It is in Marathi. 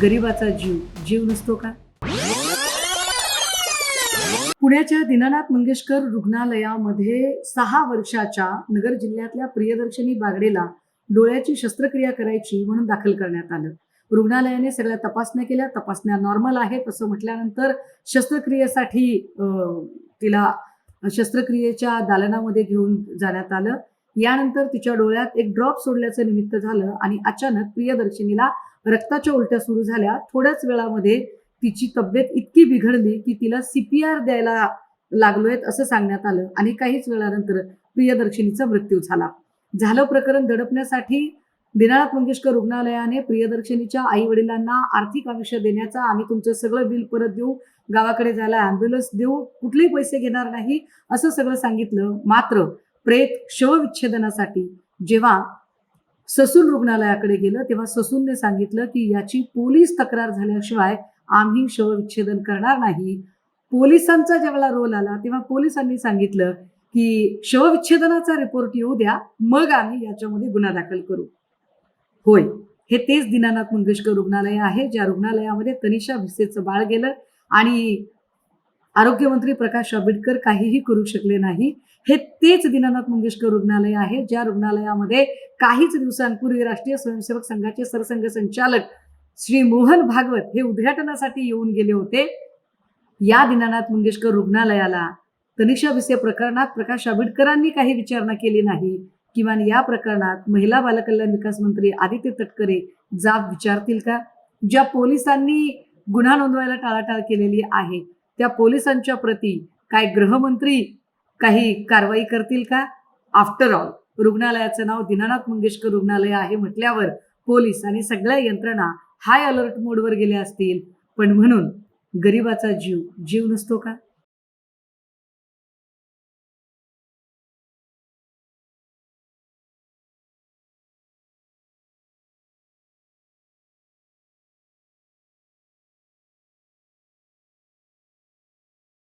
गरिबाचा जीव जीव नसतो का? पुण्याच्या दीनानाथ मंगेशकर रुग्णालयामध्ये 6 वर्षाच्या नगर जिल्ह्यातल्या प्रियदर्शनी बागडेला डोळ्याची शस्त्रक्रिया करायची म्हणून दाखल करण्यात आलं. रुग्णालयाने सगळ्या तपासण्या केल्या, तपासण्या नॉर्मल आहेत असं म्हटल्यानंतर शस्त्रक्रियेसाठी तिला शस्त्रक्रियेच्या दालनामध्ये घेऊन जाण्यात आलं. यानंतर तिच्या डोळ्यात एक ड्रॉप सोडल्याचं निमित्त झालं आणि अचानक प्रियदर्शनीला रक्ताच्या उलट्या सुरू झाल्या. थोड्याच वेळामध्ये तिची तब्येत इतकी बिघडली की तिला CPR द्यायला लागलोय असं सांगण्यात आलं आणि काहीच वेळानंतर प्रियदर्शनीचा मृत्यू झाला. प्रकरण दडपण्यासाठी दीनानाथ मंगेशकर रुग्णालयाने प्रियदर्शनीच्या आई वडिलांना आर्थिक आयुष्य देण्याचा, आम्ही तुमचं सगळं बिल परत देऊ, गावाकडे जायला ॲम्ब्युलन्स देऊ, कुठलेही पैसे घेणार नाही असं सगळं सांगितलं. मात्र प्रेत शवविच्छेदनासाठी जेव्हा ससून रुग्णालयाकडे गेलं तेव्हा ससूनने सांगितलं की याची पोलीस तक्रार झाल्याशिवाय आम्ही शवविच्छेदन करणार नाही. पोलिसांचा ज्यावेळेला रोल आला तेव्हा पोलिसांनी सांगितलं की शवविच्छेदनाचा रिपोर्ट येऊ द्या, मग आम्ही याच्यामध्ये गुन्हा दाखल करू. होय, हे तेच दीनानाथ मंगेशकर रुग्णालय आहे ज्या रुग्णालयामध्ये तनिषा भिसेचं बाळ गेलं आणि आरोग्यमंत्री प्रकाश आंबेडकर काहीही करू शकले नाही. हे तेच दीनानाथ मंगेशकर रुग्णालय आहे ज्या रुग्णालयामध्ये काहीच दिवसांपूर्वी राष्ट्रीय स्वयंसेवक संघाचे सरसंघचालक श्री मोहन भागवत हे उद्घाटनासाठी येऊन गेले होते. या दीनानाथ मंगेशकर रुग्णालयाला तनिषा भिसे प्रकरणात प्रकाश आंबेडकरांनी काही विचारणा केली नाही. किमान या प्रकरणात महिला बालकल्याण विकास मंत्री आदित्य तटकरे जाब विचारतील का? ज्या पोलिसांनी गुन्हा नोंदवायला टाळाटाळ केलेली आहे त्या पोलिसांच्या प्रती काय गृहमंत्री काही कारवाई करतील का? आफ्टर ऑल रुग्णालयाचं नाव दीनानाथ मंगेशकर रुग्णालय आहे म्हटल्यावर पोलीस आणि सगळ्या यंत्रणा हाय अलर्ट मोडवर गेल्या असतील. पण म्हणून गरिबाचा जीव जीव नसतो का?